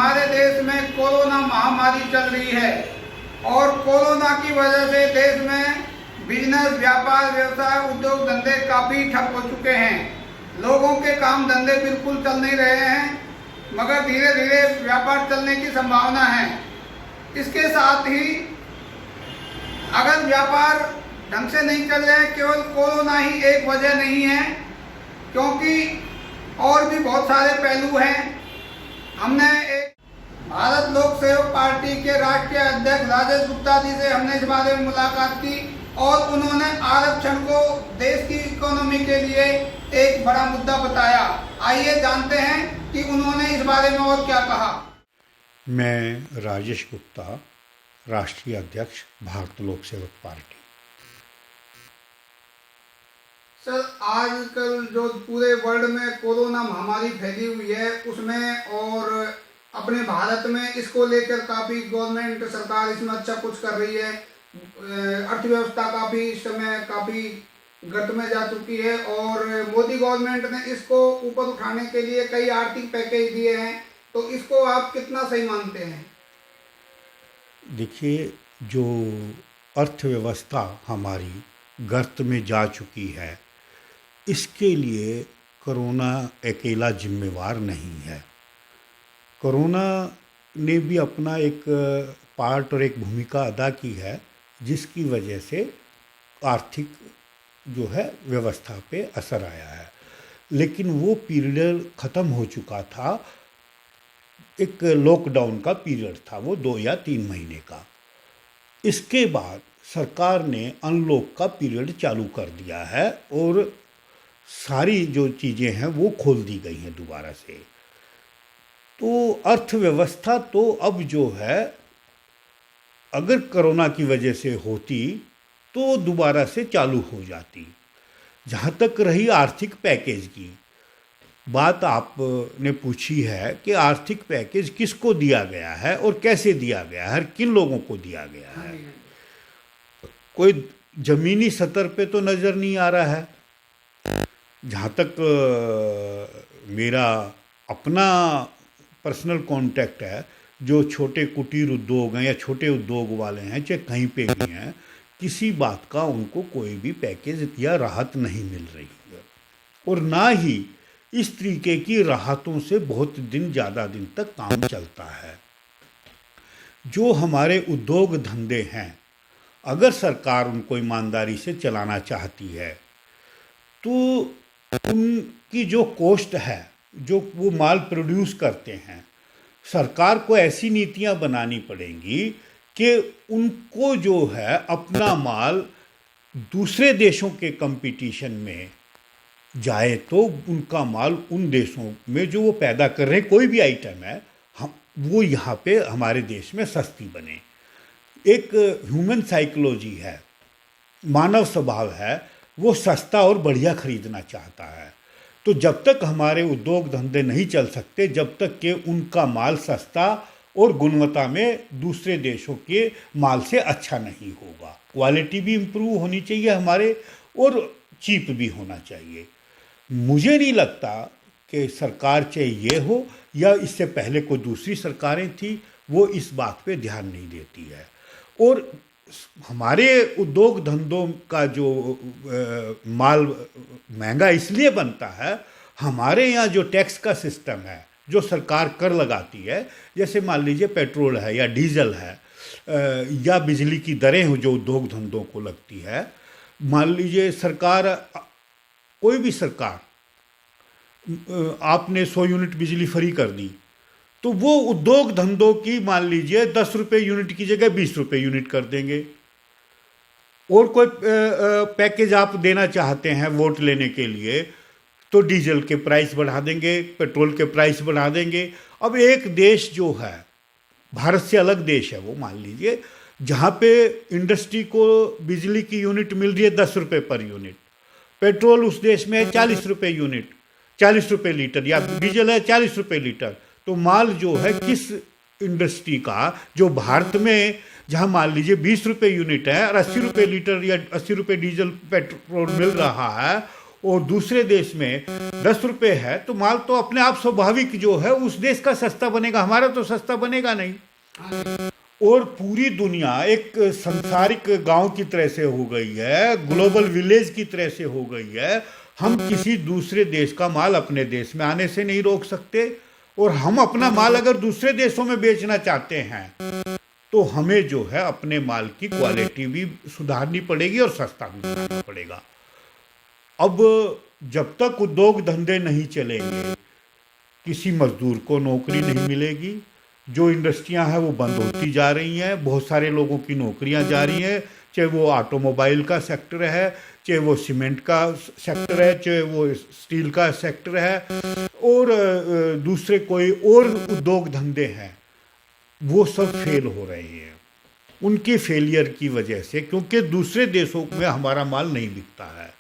हमारे देश में कोरोना महामारी चल रही है और कोरोना की वजह से देश में बिजनेस, व्यापार, व्यवसाय, उद्योग धंधे काफ़ी ठप हो चुके हैं। लोगों के काम धंधे बिल्कुल चल नहीं रहे हैं, मगर धीरे धीरे व्यापार चलने की संभावना है। इसके साथ ही अगर व्यापार ढंग से नहीं चल रहे, केवल कोरोना ही एक वजह नहीं है, क्योंकि और भी बहुत सारे पहलू हैं। हमने एक भारत लोक सहयोग पार्टी के राष्ट्रीय अध्यक्ष राजेश गुप्ता जी से हमने इस बारे में मुलाकात की और उन्होंने आरक्षण को देश की इकोनॉमी के लिए एक बड़ा मुद्दा बताया। आइए जानते हैं कि उन्होंने इस बारे में और क्या कहा। मैं राजेश गुप्ता, राष्ट्रीय अध्यक्ष भारत लोक सेवक पार्टी। सर, आजकल जो पूरे वर्ल्ड में कोरोना महामारी फैली हुई है, उसमें और अपने भारत में इसको लेकर काफ़ी गवर्नमेंट सरकार इसमें अच्छा कुछ कर रही है। अर्थव्यवस्था काफ़ी इस समय काफ़ी गत में जा चुकी है और मोदी गवर्नमेंट ने इसको ऊपर उठाने के लिए कई आर्थिक पैकेज दिए हैं, तो इसको आप कितना सही मानते हैं? देखिए, जो अर्थव्यवस्था हमारी गर्त में जा चुकी है, इसके लिए कोरोना अकेला जिम्मेवार नहीं है। कोरोना ने भी अपना एक पार्ट और एक भूमिका अदा की है, जिसकी वजह से आर्थिक जो है व्यवस्था पे असर आया है। लेकिन वो पीरियड ख़त्म हो चुका था। एक लॉकडाउन का पीरियड था, वो 2 या 3 महीने का। इसके बाद सरकार ने अनलॉक का पीरियड चालू कर दिया है और सारी जो चीज़ें हैं वो खोल दी गई हैं दोबारा से। तो अर्थव्यवस्था तो अब जो है, अगर कोरोना की वजह से होती तो दोबारा से चालू हो जाती। जहाँ तक रही आर्थिक पैकेज की बात आपने पूछी है कि आर्थिक पैकेज किसको दिया गया है और कैसे दिया गया है, किन लोगों को दिया गया है, कोई ज़मीनी स्तर पे तो नज़र नहीं आ रहा है। जहाँ तक मेरा अपना पर्सनल कांटेक्ट है, जो छोटे कुटीर उद्योग हैं या छोटे उद्योग वाले हैं, चाहे कहीं पे भी हैं, किसी बात का उनको कोई भी पैकेज या राहत नहीं मिल रही है। और ना ही इस तरीके की राहतों से बहुत ज़्यादा दिन तक काम चलता है। जो हमारे उद्योग धंधे हैं, अगर सरकार उनको ईमानदारी से चलाना चाहती है तो उनकी जो कॉस्ट है, जो वो माल प्रोड्यूस करते हैं, सरकार को ऐसी नीतियां बनानी पड़ेंगी कि उनको जो है अपना माल दूसरे देशों के कंपटीशन में जाए तो उनका माल उन देशों में जो वो पैदा कर रहे हैं, कोई भी आइटम है, हम वो यहाँ पे हमारे देश में सस्ती बने। एक ह्यूमन साइकोलॉजी है, मानव स्वभाव है, वो सस्ता और बढ़िया खरीदना चाहता है। तो जब तक हमारे उद्योग धंधे नहीं चल सकते, जब तक कि उनका माल सस्ता और गुणवत्ता में दूसरे देशों के माल से अच्छा नहीं होगा। क्वालिटी भी इम्प्रूव होनी चाहिए हमारे और चीप भी होना चाहिए। मुझे नहीं लगता कि सरकार चाहे ये हो या इससे पहले कोई दूसरी सरकारें थी, वो इस बात पे ध्यान नहीं देती है। और हमारे उद्योग धंधों का जो माल महंगा इसलिए बनता है, हमारे यहाँ जो टैक्स का सिस्टम है, जो सरकार कर लगाती है, जैसे मान लीजिए पेट्रोल है या डीजल है या बिजली की दरें हो जो उद्योग धंधों को लगती है। मान लीजिए सरकार, कोई भी सरकार, आपने 100 यूनिट बिजली फ्री कर दी, तो वो उद्योग धंधों की मान लीजिए 10 रुपये यूनिट की जगह 20 रुपये यूनिट कर देंगे। और कोई पैकेज आप देना चाहते हैं वोट लेने के लिए, तो डीजल के प्राइस बढ़ा देंगे, पेट्रोल के प्राइस बढ़ा देंगे। अब एक देश जो है, भारत से अलग देश है वो, मान लीजिए जहाँ पे इंडस्ट्री को बिजली की यूनिट मिल रही है 10 रुपये पर यूनिट, पेट्रोल उस देश में है 40 रुपये यूनिट, 40 रुपये लीटर, या डीजल है 40 रुपये लीटर। तो माल जो है किस इंडस्ट्री का, जो भारत में जहां मान लीजिए 20 रुपये यूनिट है और 80 रुपये लीटर या 80 रुपये डीजल पेट्रोल मिल रहा है, और दूसरे देश में 10 रुपये है तो माल तो अपने आप स्वाभाविक जो है उस देश का सस्ता बनेगा, हमारा तो सस्ता बनेगा नहीं। और पूरी दुनिया एक सांसारिक गांव की तरह से हो गई है, ग्लोबल विलेज की तरह से हो गई है। हम किसी दूसरे देश का माल अपने देश में आने से नहीं रोक सकते, और हम अपना माल अगर दूसरे देशों में बेचना चाहते हैं तो हमें जो है अपने माल की क्वालिटी भी सुधारनी पड़ेगी और सस्ता भी बनाना पड़ेगा। अब जब तक उद्योग धंधे नहीं चलेंगे, किसी मजदूर को नौकरी नहीं मिलेगी। जो इंडस्ट्रियां हैं वो बंद होती जा रही हैं, बहुत सारे लोगों की नौकरियां जा रही हैं, चाहे वो ऑटोमोबाइल का सेक्टर है, चाहे वो सीमेंट का सेक्टर है, चाहे वो स्टील का सेक्टर है, और दूसरे कोई और उद्योग धंधे हैं, वो सब फेल हो रहे हैं उनके फेलियर की वजह से, क्योंकि दूसरे देशों में हमारा माल नहीं बिकता है।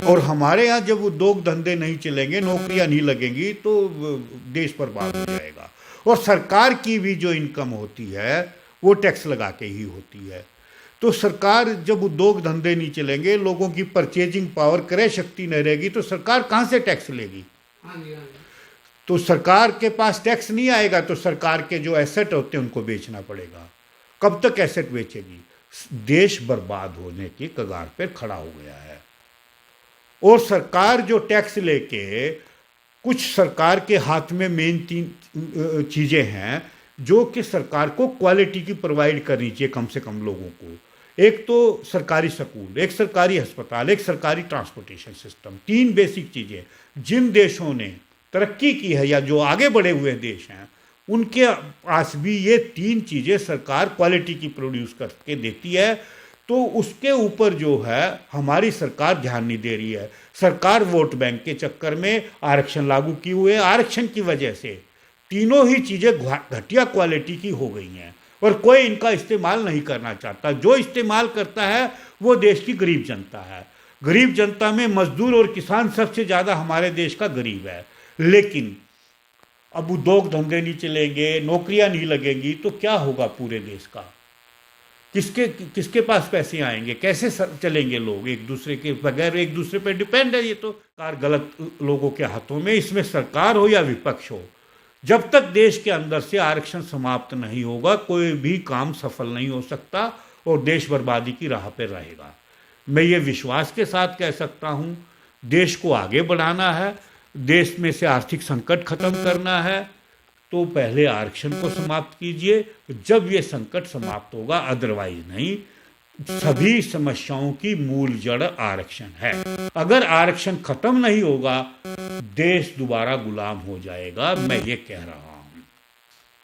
और हमारे यहाँ जब उद्योग धंधे नहीं चलेंगे, नौकरियां नहीं लगेंगी, तो देश बर्बाद हो जाएगा। और सरकार की भी जो इनकम होती है वो टैक्स लगा के ही होती है। तो सरकार जब उद्योग धंधे नहीं चलेंगे, लोगों की परचेजिंग पावर, क्रय शक्ति नहीं रहेगी, तो सरकार कहाँ से टैक्स लेगी? तो सरकार के पास टैक्स नहीं आएगा तो सरकार के जो एसेट होते हैं उनको बेचना पड़ेगा। कब तक एसेट बेचेगी? देश बर्बाद होने की कगार पर खड़ा हो गया है। और सरकार जो टैक्स लेके, कुछ सरकार के हाथ में मेन 3 चीजें हैं जो कि सरकार को क्वालिटी की प्रोवाइड करनी चाहिए कम से कम लोगों को। एक तो सरकारी स्कूल, एक सरकारी अस्पताल, एक सरकारी ट्रांसपोर्टेशन सिस्टम। 3 बेसिक चीजें। जिन देशों ने तरक्की की है या जो आगे बढ़े हुए देश हैं, उनके पास भी ये 3 चीजें सरकार क्वालिटी की प्रोड्यूस करके देती है। तो उसके ऊपर जो है हमारी सरकार ध्यान नहीं दे रही है। सरकार वोट बैंक के चक्कर में आरक्षण लागू किए हुए, आरक्षण की वजह से तीनों ही चीजें घटिया क्वालिटी की हो गई हैं और कोई इनका इस्तेमाल नहीं करना चाहता। जो इस्तेमाल करता है वो देश की गरीब जनता है। गरीब जनता में मजदूर और किसान सबसे ज्यादा हमारे देश का गरीब है। लेकिन अब उद्योग धंधे नहीं चलेंगे, नौकरियां नहीं लगेंगी, तो क्या होगा पूरे देश का? किसके पास पैसे आएंगे? कैसे चलेंगे लोग? एक दूसरे के बगैर एक दूसरे पर डिपेंड है। ये तो सरकार गलत लोगों के हाथों में, इसमें सरकार हो या विपक्ष हो, जब तक देश के अंदर से आरक्षण समाप्त नहीं होगा कोई भी काम सफल नहीं हो सकता और देश बर्बादी की राह पर रहेगा। मैं ये विश्वास के साथ कह सकता हूँ, देश को आगे बढ़ाना है, देश में से आर्थिक संकट खत्म करना है, तो पहले आरक्षण को समाप्त कीजिए। जब ये संकट समाप्त होगा, अदरवाइज नहीं। सभी समस्याओं की मूल जड़ आरक्षण है। अगर आरक्षण खत्म नहीं होगा, देश दोबारा गुलाम हो जाएगा। मैं ये कह रहा हूँ।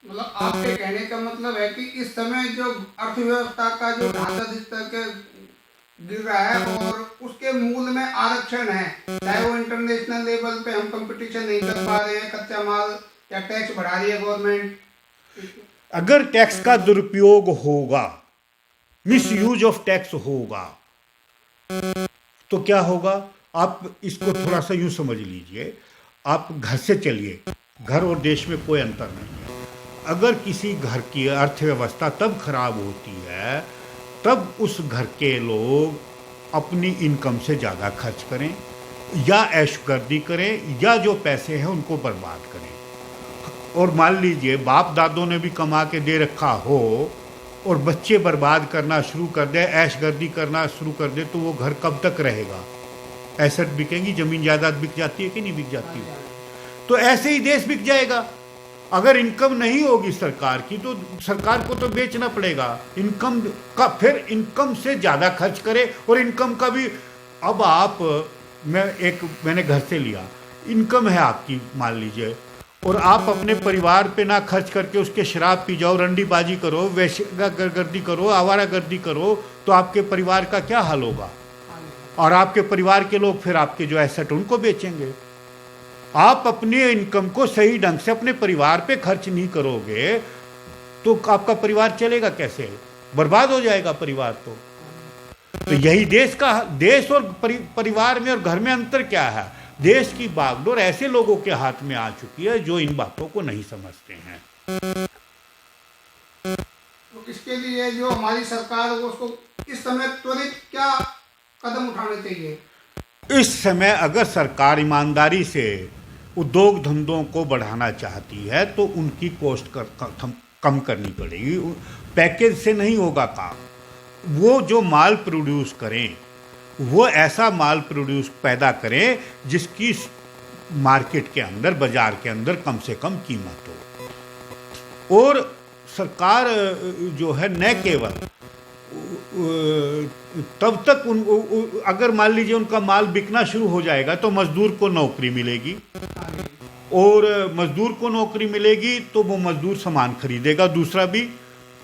मतलब आपके कहने का मतलब है कि इस समय जो अर्थव्यवस्था का जो ढांचा जिस तरह के गिर रहा है और उसके मूल में आरक्षण है, चाहे वो इंटरनेशनल लेवल पे हम कंपटीशन नहीं कर पा रहे हैं, कच्चा माल या टैक्स बढ़ा रही है गवर्नमेंट। अगर टैक्स का दुरुपयोग होगा, मिसयूज ऑफ टैक्स होगा, तो क्या होगा? आप इसको थोड़ा सा यूं समझ लीजिए। आप घर से चलिए, घर और देश में कोई अंतर नहीं है। अगर किसी घर की अर्थव्यवस्था तब खराब होती है तब उस घर के लोग अपनी इनकम से ज़्यादा खर्च करें या ऐशगर्दी करें या जो पैसे हैं उनको बर्बाद करें। और मान लीजिए बाप दादों ने भी कमा के दे रखा हो और बच्चे बर्बाद करना शुरू कर दे, ऐशगर्दी करना शुरू कर दे, तो वो घर कब तक रहेगा? एसेट बिकेंगी, जमीन जायदाद बिक जाती है कि नहीं बिक जाती है? तो ऐसे ही देश बिक जाएगा। अगर इनकम नहीं होगी सरकार की तो सरकार को तो बेचना पड़ेगा। इनकम का फिर इनकम से ज़्यादा खर्च करे और इनकम का भी। अब आप मैंने घर से लिया, इनकम है आपकी मान लीजिए, और आप अपने परिवार पे ना खर्च करके उसके शराब पी जाओ, रंडीबाजी करो, वेश्यागर्दी करो, आवारागर्दी करो, तो आपके परिवार का क्या हाल होगा? और आपके परिवार के लोग फिर आपके जो एसेट उनको बेचेंगे। आप अपने इनकम को सही ढंग से अपने परिवार पे खर्च नहीं करोगे तो आपका परिवार चलेगा कैसे? बर्बाद हो जाएगा परिवार। तो यही देश और परिवार में और घर में अंतर क्या है? देश की बागडोर ऐसे लोगों के हाथ में आ चुकी है जो इन बातों को नहीं समझते हैं। तो इसके लिए जो हमारी सरकार है उसको इस समय त्वरित क्या कदम उठाने चाहिए? इस समय अगर सरकार ईमानदारी से उद्योग धंधों को बढ़ाना चाहती है तो उनकी कॉस्ट कम करनी पड़ेगी। पैकेज से नहीं होगा काम। वो जो माल प्रोड्यूस करें, वो ऐसा माल पैदा करें जिसकी मार्केट के अंदर, बाजार के अंदर कम से कम कीमत हो। और सरकार जो है न केवल तब तक अगर मान लीजिए उनका माल बिकना शुरू हो जाएगा तो मजदूर को नौकरी मिलेगी, और मजदूर को नौकरी मिलेगी तो वो मजदूर सामान खरीदेगा। दूसरा भी,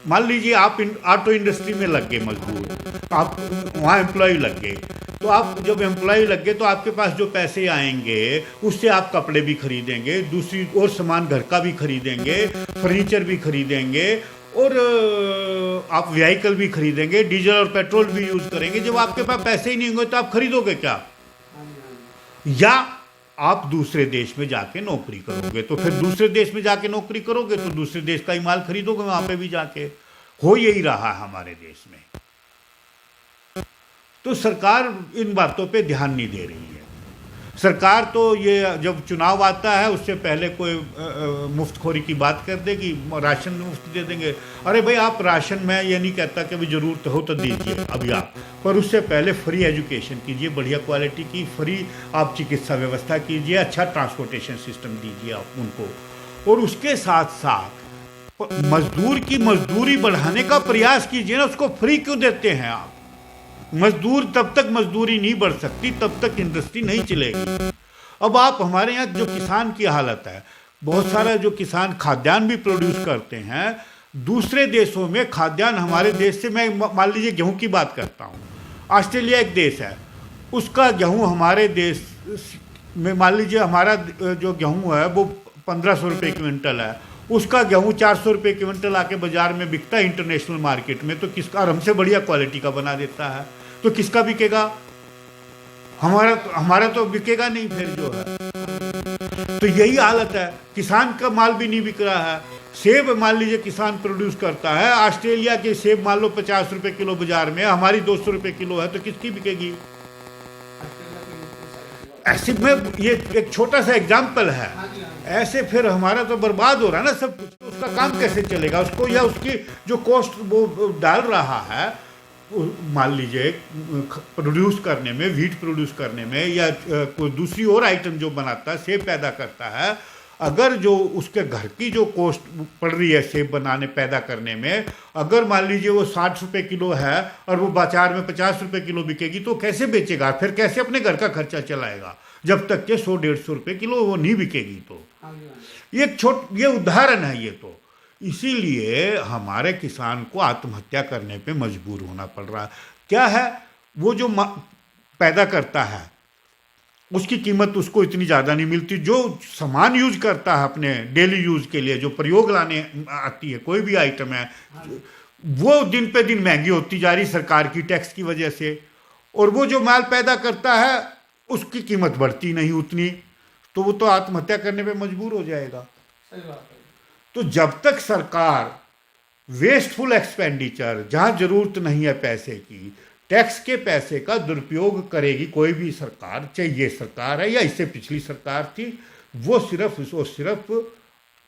मान लीजिए आप ऑटो इंडस्ट्री में लग गए मजदूर, आप वहाँ एम्प्लॉय लग गए, तो आप जब एम्प्लॉय लग गए तो आपके पास जो पैसे आएंगे उससे आप कपड़े भी खरीदेंगे, दूसरी और सामान घर का भी खरीदेंगे, फर्नीचर भी खरीदेंगे, और आप व्हीकल भी खरीदेंगे, डीजल और पेट्रोल भी यूज करेंगे। जब आपके पास पैसे ही नहीं होंगे तो आप खरीदोगे क्या? या आप दूसरे देश में जाके नौकरी करोगे, तो फिर दूसरे देश में जाके नौकरी करोगे तो दूसरे देश का ही माल खरीदोगे वहां पे भी जाके। हो यही रहा है हमारे देश में। तो सरकार इन बातों पे ध्यान नहीं दे रही है। सरकार तो ये जब चुनाव आता है उससे पहले कोई मुफ्तखोरी की बात कर देगी, राशन मुफ्त दे देंगे। अरे भाई, आप राशन, मैं ये नहीं कहता कि अभी ज़रूरत हो तो दीजिए अभी आप, पर उससे पहले फ्री एजुकेशन कीजिए, बढ़िया क्वालिटी की फ्री आप चिकित्सा व्यवस्था कीजिए, अच्छा ट्रांसपोर्टेशन सिस्टम दीजिए आप उनको, और उसके साथ साथ मजदूर की मजदूरी बढ़ाने का प्रयास कीजिए ना। उसको फ्री क्यों देते हैं आप? मजदूर तब तक मजदूरी नहीं बढ़ सकती, तब तक इंडस्ट्री नहीं चलेगी। अब आप हमारे यहाँ जो किसान की हालत है, बहुत सारा जो किसान खाद्यान्न भी प्रोड्यूस करते हैं दूसरे देशों में, खाद्यान्न हमारे देश से, मैं मान लीजिए गेहूं की बात करता हूँ, ऑस्ट्रेलिया एक देश है, उसका गेहूं हमारे देश में, मान लीजिए हमारा जो गेहूं है वो 1500 रुपये क्विंटल है, उसका गेहूं 400 रुपये क्विंटल आके बाजार में बिकता है इंटरनेशनल मार्केट में, तो किसका, और हमसे बढ़िया क्वालिटी का बना देता है, तो किसका बिकेगा? हमारा तो बिकेगा नहीं फिर जो है। तो यही हालत है, किसान का माल भी नहीं बिक रहा है। सेब मान लीजिए किसान प्रोड्यूस करता है, ऑस्ट्रेलिया के सेब मान लो 50 रुपये किलो बाजार में, हमारी 200 रुपये किलो है, तो किसकी बिकेगी? ऐसे में ये एक छोटा सा एग्जाम्पल है। ऐसे फिर हमारा तो बर्बाद हो रहा है ना सब कुछ। उसका काम कैसे चलेगा? उसको, या उसकी जो कॉस्ट वो डाल रहा है, मान लीजिए प्रोड्यूस करने में, व्हीट प्रोड्यूस करने में, या कोई दूसरी और आइटम जो बनाता है, सेब पैदा करता है, अगर जो उसके घर की जो कॉस्ट पड़ रही है सेब बनाने, पैदा करने में, अगर मान लीजिए वो 60 रुपये किलो है और वो बाजार में 50 रुपये किलो बिकेगी, तो कैसे बेचेगा? फिर कैसे अपने घर का खर्चा चलाएगा जब तक के 100-150 रुपये किलो वो नहीं बिकेगी? तो ये उदाहरण है ये। तो इसीलिए हमारे किसान को आत्महत्या करने पे मजबूर होना पड़ रहा है। क्या है, वो जो पैदा करता है उसकी कीमत उसको इतनी ज़्यादा नहीं मिलती। जो सामान यूज करता है अपने डेली यूज के लिए, जो प्रयोग लाने आती है, कोई भी आइटम है, वो दिन पे दिन महंगी होती जा रही सरकार की टैक्स की वजह से, और वो जो माल पैदा करता है उसकी कीमत बढ़ती नहीं उतनी, तो वो तो आत्महत्या करने पे मजबूर हो जाएगा। सही बात है। तो जब तक सरकार वेस्टफुल एक्सपेंडिचर, जहां जरूरत नहीं है पैसे की, टैक्स के पैसे का दुरुपयोग करेगी कोई भी सरकार, चाहे ये सरकार है या इससे पिछली सरकार थी, वो सिर्फ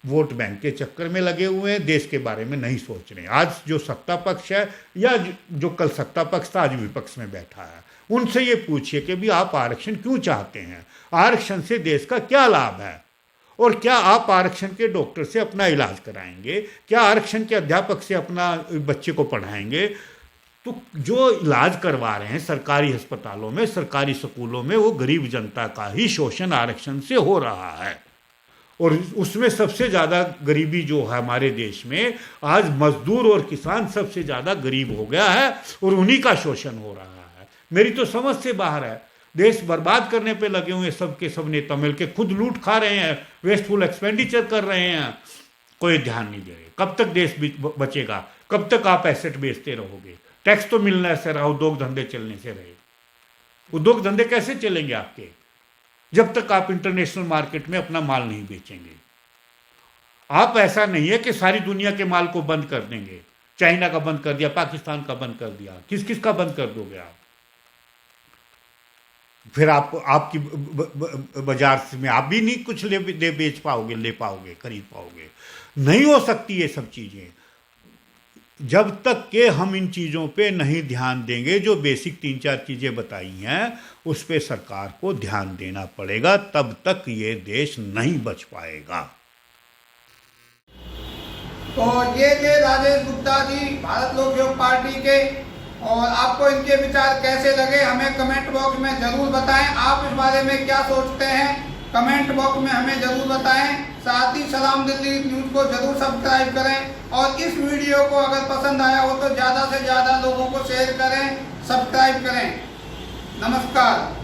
वोट बैंक के चक्कर में लगे हुए हैं, देश के बारे में नहीं सोच रहे। आज जो सत्ता पक्ष है या जो कल सत्ता पक्ष था आज विपक्ष में बैठा है, उनसे ये पूछिए कि भी आप आरक्षण क्यों चाहते हैं? आरक्षण से देश का क्या लाभ है? और क्या आप आरक्षण के डॉक्टर से अपना इलाज कराएंगे? क्या आरक्षण के अध्यापक से अपना बच्चे को पढ़ाएंगे? तो जो इलाज करवा रहे हैं सरकारी अस्पतालों में, सरकारी स्कूलों में, वो गरीब जनता का ही शोषण आरक्षण से हो रहा है। और उसमें सबसे ज़्यादा गरीबी जो है हमारे देश में, आज मजदूर और किसान सबसे ज़्यादा गरीब हो गया है और उन्हीं का शोषण हो रहा है। मेरी तो समझ से बाहर है। देश बर्बाद करने पे लगे हुए सब के सब नेता मिल के, खुद लूट खा रहे हैं, वेस्टफुल एक्सपेंडिचर कर रहे हैं, कोई ध्यान नहीं दे रहे। कब तक देश बचेगा? कब तक आप एसेट बेचते रहोगे? टैक्स तो मिलने से रहा, उद्योग धंधे चलने से रहे। उद्योग धंधे कैसे चलेंगे आपके जब तक आप इंटरनेशनल मार्केट में अपना माल नहीं बेचेंगे? आप, ऐसा नहीं है कि सारी दुनिया के माल को बंद कर देंगे। चाइना का बंद कर दिया, पाकिस्तान का बंद कर दिया, किस किस का बंद कर दोगे आप? फिर आपकी बाजार में आप भी नहीं कुछ ले बेच पाओगे, ले पाओगे, खरीद पाओगे। नहीं हो सकती ये सब चीज़ें जब तक कि हम इन चीज़ों पे नहीं ध्यान देंगे। जो बेसिक 3-4 चीज़ें बताई हैं उस पे सरकार को ध्यान देना पड़ेगा, तब तक ये देश नहीं बच पाएगा। तो ये थे राजेश गुप्ता जी भारत लोक सेवक पार्टी के, और आपको इनके विचार कैसे लगे हमें कमेंट बॉक्स में जरूर बताएं। आप इस बारे में क्या सोचते हैं कमेंट बॉक्स में हमें जरूर बताएं। साथ ही सलाम दिल्ली न्यूज़ को जरूर सब्सक्राइब करें, और इस वीडियो को अगर पसंद आया हो तो ज़्यादा से ज़्यादा लोगों को शेयर करें, सब्सक्राइब करें। नमस्कार।